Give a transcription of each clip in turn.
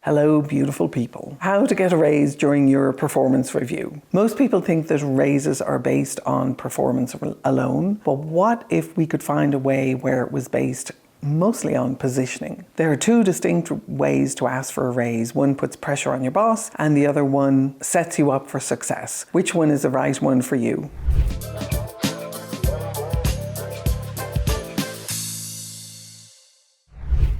Hello, beautiful people. How to get a raise during your performance review. Most people think that raises are based on performance alone, but what if we could find a way where it was based mostly on positioning? There are two distinct ways to ask for a raise. One puts pressure on your boss and the other one sets you up for success. Which one is the right one for you?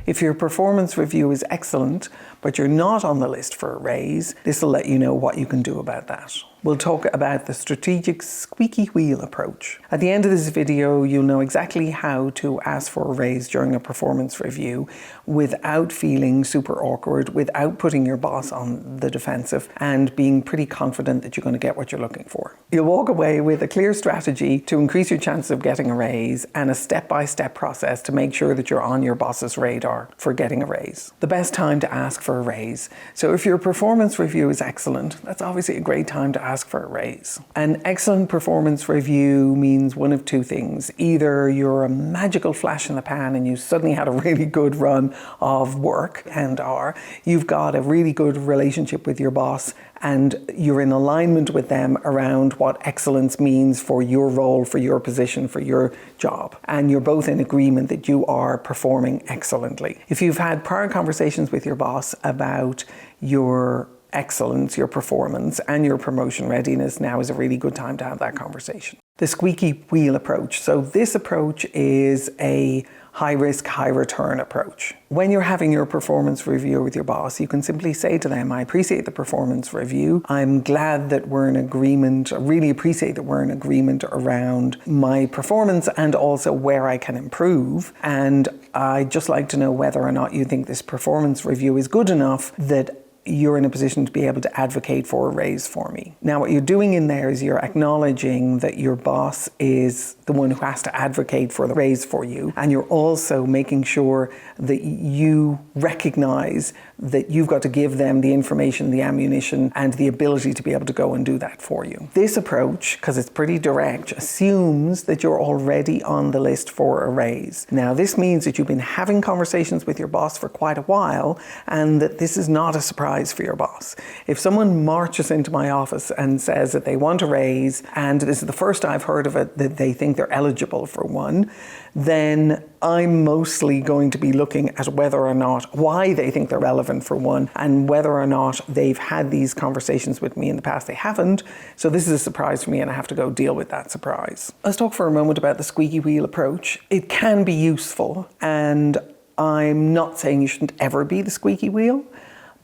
If your performance review is excellent, but you're not on the list for a raise, this will let you know what you can do about that. We'll talk about the strategic squeaky wheel approach. At the end of this video, you'll know exactly how to ask for a raise during a performance review without feeling super awkward, without putting your boss on the defensive, and being pretty confident that you're going to get what you're looking for. You'll walk away with a clear strategy to increase your chances of getting a raise and a step-by-step process to make sure that you're on your boss's radar for getting a raise. The best time to ask for a raise. So if your performance review is excellent, that's obviously a great time to ask for a raise. An excellent performance review means one of two things. Either you're a magical flash in the pan and you suddenly had a really good run of work, and/or you've got a really good relationship with your boss and you're in alignment with them around what excellence means for your role, for your position, for your job. And you're both in agreement that you are performing excellently. If you've had prior conversations with your boss about your excellence, your performance, and your promotion readiness, now is a really good time to have that conversation. The squeaky wheel approach. So this approach is a high risk, high return approach. When you're having your performance review with your boss, you can simply say to them, I appreciate the performance review. I'm glad that we're in agreement. I really appreciate that we're in agreement around my performance and also where I can improve. And I'd just like to know whether or not you think this performance review is good enough that you're in a position to be able to advocate for a raise for me. Now, what you're doing in there is you're acknowledging that your boss is the one who has to advocate for the raise for you. And you're also making sure that you recognize that you've got to give them the information, the ammunition, and the ability to be able to go and do that for you. This approach, because it's pretty direct, assumes that you're already on the list for a raise. Now, this means that you've been having conversations with your boss for quite a while and that this is not a surprise for your boss. If someone marches into my office and says that they want a raise, and this is the first I've heard of it, that they think they're eligible for one, then I'm mostly going to be looking at whether or not, why they think they're relevant for one, and whether or not they've had these conversations with me in the past. They haven't, so this is a surprise for me and I have to go deal with that surprise. Let's talk for a moment about the squeaky wheel approach. It can be useful, and I'm not saying you shouldn't ever be the squeaky wheel,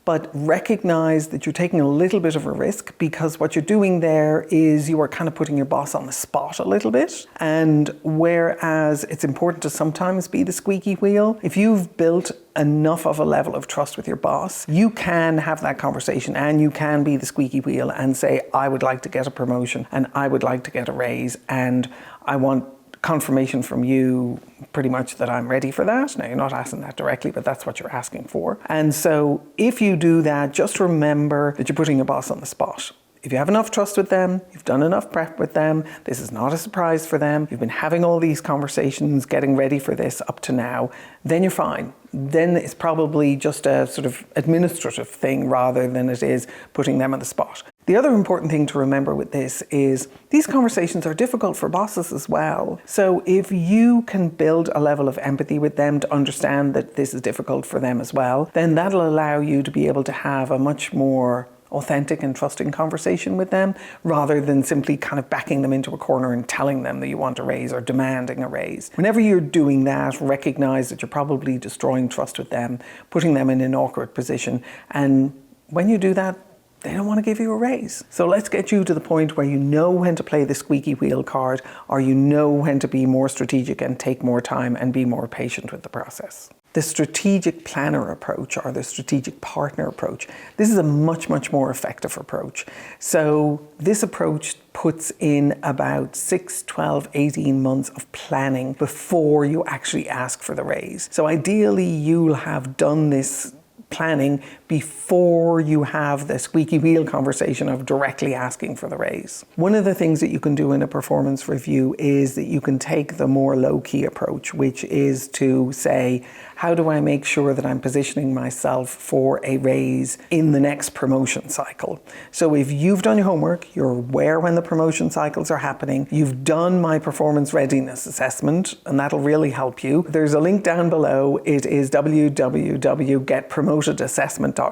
but recognize that you're taking a little bit of a risk, because what you're doing there is you are kind of putting your boss on the spot a little bit. And whereas it's important to sometimes be the squeaky wheel, if you've built enough of a level of trust with your boss, you can have that conversation and you can be the squeaky wheel and say, I would like to get a promotion and I would like to get a raise and I want confirmation from you pretty much that I'm ready for that. Now, you're not asking that directly, but that's what you're asking for. And so if you do that, just remember that you're putting your boss on the spot. If you have enough trust with them, you've done enough prep with them, this is not a surprise for them, you've been having all these conversations, getting ready for this up to now, then you're fine. Then it's probably just a sort of administrative thing rather than it is putting them on the spot. The other important thing to remember with this is these conversations are difficult for bosses as well. So if you can build a level of empathy with them to understand that this is difficult for them as well, then that'll allow you to be able to have a much more authentic and trusting conversation with them, rather than simply kind of backing them into a corner and telling them that you want a raise or demanding a raise. Whenever you're doing that, recognize that you're probably destroying trust with them, putting them in an awkward position. And when you do that, they don't want to give you a raise. So let's get you to the point where you know when to play the squeaky wheel card, or you know when to be more strategic and take more time and be more patient with the process. The strategic planner approach, or the strategic partner approach, this is a much, much more effective approach. So this approach puts in about 6, 12, 18 months of planning before you actually ask for the raise. So ideally you'll have done this planning before you have the squeaky wheel conversation of directly asking for the raise. One of the things that you can do in a performance review is that you can take the more low-key approach, which is to say, how do I make sure that I'm positioning myself for a raise in the next promotion cycle? So if you've done your homework, you're aware when the promotion cycles are happening, you've done my performance readiness assessment, and that'll really help you. There's a link down below. It is www.getpromotedassessment.com.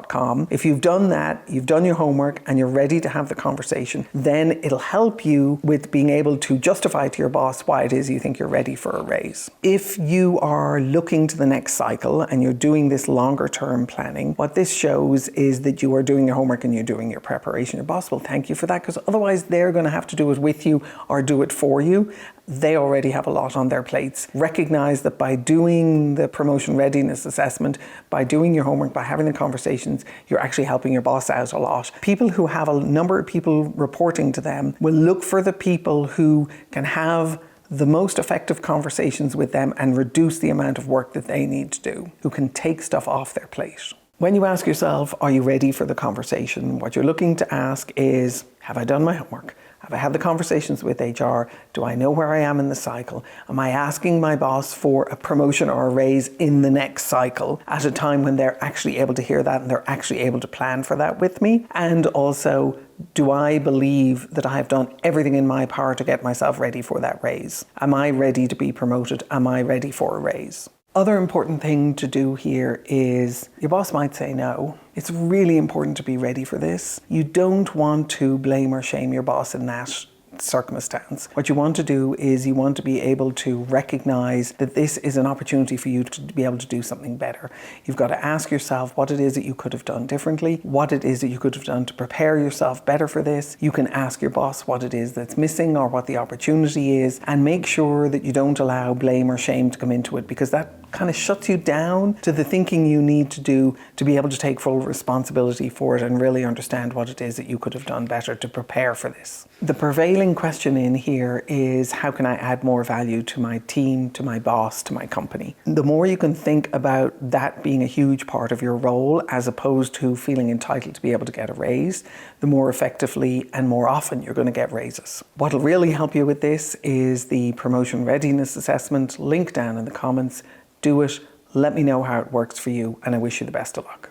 If you've done that, you've done your homework, and you're ready to have the conversation, then it'll help you with being able to justify to your boss why it is you think you're ready for a raise. If you are looking to the next cycle and you're doing this longer term planning, what this shows is that you are doing your homework and you're doing your preparation. Your boss will thank you for that, because otherwise they're going to have to do it with you or do it for you. They already have a lot on their plates. Recognize that by doing the promotion readiness assessment, by doing your homework, by having the conversations, you're actually helping your boss out a lot. People who have a number of people reporting to them will look for the people who can have the most effective conversations with them and reduce the amount of work that they need to do, who can take stuff off their plate. When you ask yourself, are you ready for the conversation? What you're looking to ask is, have I done my homework? Have I had the conversations with HR? Do I know where I am in the cycle? Am I asking my boss for a promotion or a raise in the next cycle at a time when they're actually able to hear that and they're actually able to plan for that with me? And also, do I believe that I have done everything in my power to get myself ready for that raise? Am I ready to be promoted? Am I ready for a raise? Other important thing to do here is your boss might say no. It's really important to be ready for this. You don't want to blame or shame your boss in that circumstance. What you want to do is you want to be able to recognize that this is an opportunity for you to be able to do something better. You've got to ask yourself what it is that you could have done differently, what it is that you could have done to prepare yourself better for this. You can ask your boss what it is that's missing or what the opportunity is, and make sure that you don't allow blame or shame to come into it, because that kind of shuts you down to the thinking you need to do to be able to take full responsibility for it and really understand what it is that you could have done better to prepare for this. The prevailing question in here is, how can I add more value to my team, to my boss, to my company? The more you can think about that being a huge part of your role, as opposed to feeling entitled to be able to get a raise, the more effectively and more often you're going to get raises. What'll really help you with this is the promotion readiness assessment, link down in the comments. Do it, let me know how it works for you, and I wish you the best of luck.